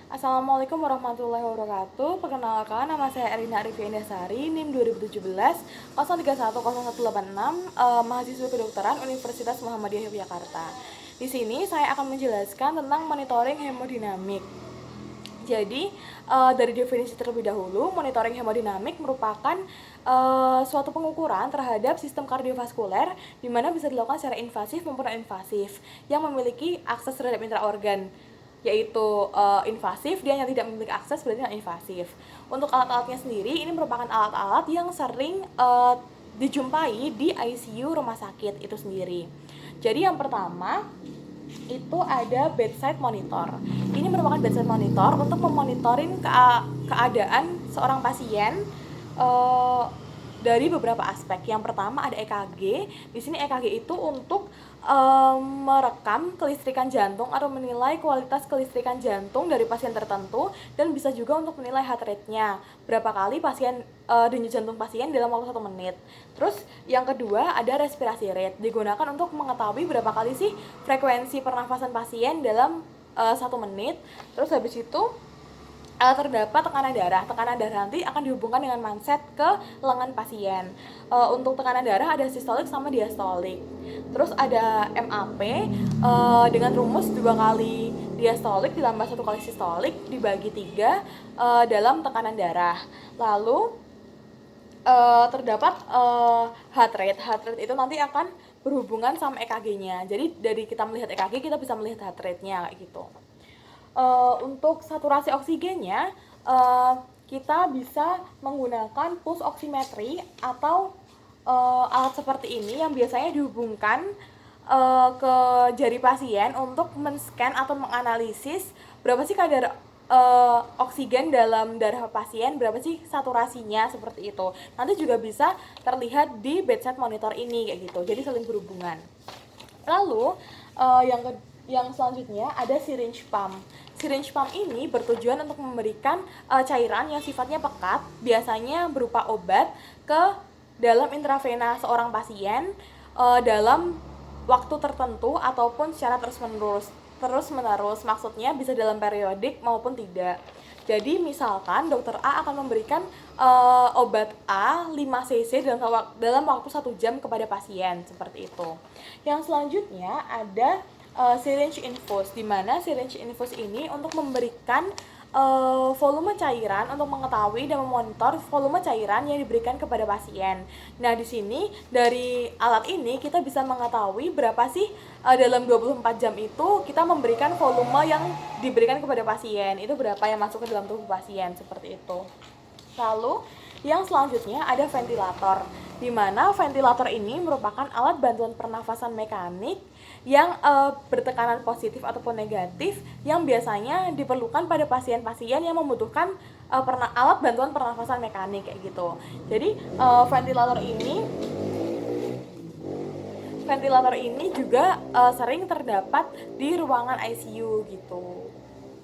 Assalamualaikum warahmatullahi wabarakatuh. Perkenalkan, nama saya Erina Arifia Indasari, NIM 2017 031016, mahasiswa kedokteran Universitas Muhammadiyah Yogyakarta. Di sini saya akan menjelaskan tentang monitoring hemodinamik. Jadi, dari definisi terlebih dahulu, monitoring hemodinamik merupakan suatu pengukuran terhadap sistem kardiovaskuler di mana bisa dilakukan secara invasif maupun non-invasif yang memiliki akses terhadap intraorgan, yaitu invasif, dia yang tidak memiliki akses berarti non-invasif. Untuk alat-alatnya sendiri, ini merupakan alat-alat yang sering dijumpai di ICU rumah sakit itu sendiri. Jadi yang pertama itu ada bedside monitor. Ini merupakan bedside monitor untuk memonitoring keadaan seorang pasien dari beberapa aspek. Yang pertama ada EKG. Di sini EKG itu untuk merekam kelistrikan jantung atau menilai kualitas kelistrikan jantung dari pasien tertentu, dan bisa juga untuk menilai heart rate-nya, berapa kali denyut jantung pasien dalam waktu 1 menit. Terus yang kedua ada respirasi rate, digunakan untuk mengetahui berapa kali sih frekuensi pernafasan pasien dalam 1 menit. Terus habis itu terdapat tekanan darah. Tekanan darah nanti akan dihubungkan dengan manset ke lengan pasien. Untuk tekanan darah ada sistolik sama diastolik. Terus ada MAP dengan rumus 2 kali diastolik ditambah 1 kali sistolik dibagi 3 dalam tekanan darah. Lalu terdapat heart rate. Heart rate itu nanti akan berhubungan sama EKG-nya. Jadi dari kita melihat EKG kita bisa melihat heart rate-nya kayak gitu. Untuk saturasi oksigennya kita bisa menggunakan pulse oximetry atau alat seperti ini yang biasanya dihubungkan ke jari pasien untuk men-scan atau menganalisis berapa sih kadar oksigen dalam darah pasien, berapa sih saturasinya, seperti itu. Nanti juga bisa terlihat di bedside monitor ini kayak gitu. Jadi saling berhubungan. Lalu yang selanjutnya ada syringe pump. Syringe pump ini bertujuan untuk memberikan cairan yang sifatnya pekat, biasanya berupa obat, ke dalam intravena seorang pasien dalam waktu tertentu ataupun secara terus-menerus. Maksudnya bisa dalam periodik maupun tidak. Jadi misalkan dokter A akan memberikan obat A 5 cc dalam waktu 1 jam kepada pasien, seperti itu. Yang selanjutnya ada syringe infus, di mana syringe infus ini untuk memberikan volume cairan, untuk mengetahui dan memonitor volume cairan yang diberikan kepada pasien. Nah, di sini dari alat ini kita bisa mengetahui berapa sih dalam 24 jam itu kita memberikan volume yang diberikan kepada pasien, itu berapa yang masuk ke dalam tubuh pasien, seperti itu. Lalu yang selanjutnya ada ventilator, di mana ventilator ini merupakan alat bantuan pernafasan mekanik yang bertekanan positif ataupun negatif yang biasanya diperlukan pada pasien-pasien yang membutuhkan alat bantuan pernafasan mekanik kayak gitu. Jadi ventilator ini juga sering terdapat di ruangan ICU gitu,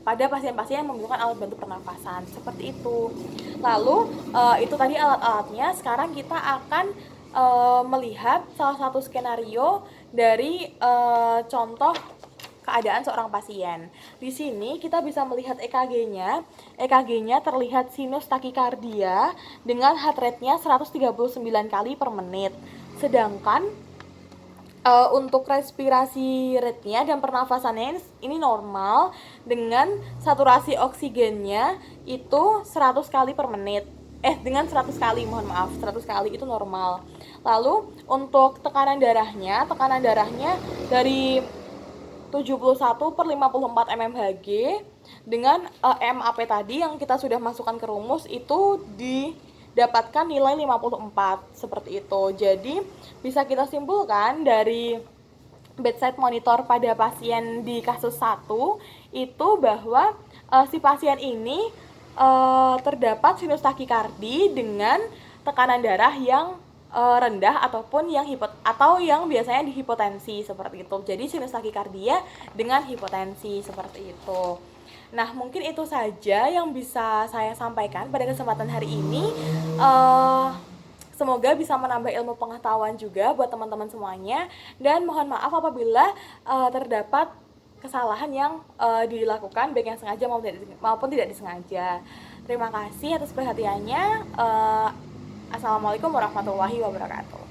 pada pasien-pasien yang membutuhkan alat bantu pernafasan, seperti itu. Lalu itu tadi alat-alatnya. Sekarang kita akan melihat salah satu skenario dari contoh keadaan seorang pasien. Di sini kita bisa melihat EKG-nya. EKG-nya terlihat sinus takikardia dengan heart rate-nya 139 kali per menit. Sedangkan untuk respirasi rate-nya dan pernafasannya ini normal, dengan saturasi oksigennya itu 100 kali per menit. Dengan 100 kali, mohon maaf, 100 kali itu normal. Lalu untuk tekanan darahnya dari 71 per 54 mmHg dengan MAP tadi yang kita sudah masukkan ke rumus itu didapatkan nilai 54, seperti itu. Jadi bisa kita simpulkan dari bedside monitor pada pasien di kasus 1 itu bahwa si pasien ini terdapat sinus takikardi dengan tekanan darah yang rendah ataupun yang biasanya dihipotensi, seperti itu. Jadi sinus takikardia dengan hipotensi, seperti itu. Nah, mungkin itu saja yang bisa saya sampaikan pada kesempatan hari ini. Semoga bisa menambah ilmu pengetahuan juga buat teman-teman semuanya, dan mohon maaf apabila terdapat kesalahan yang dilakukan baik yang sengaja maupun tidak disengaja. Terima kasih atas perhatiannya. Assalamualaikum warahmatullahi wabarakatuh.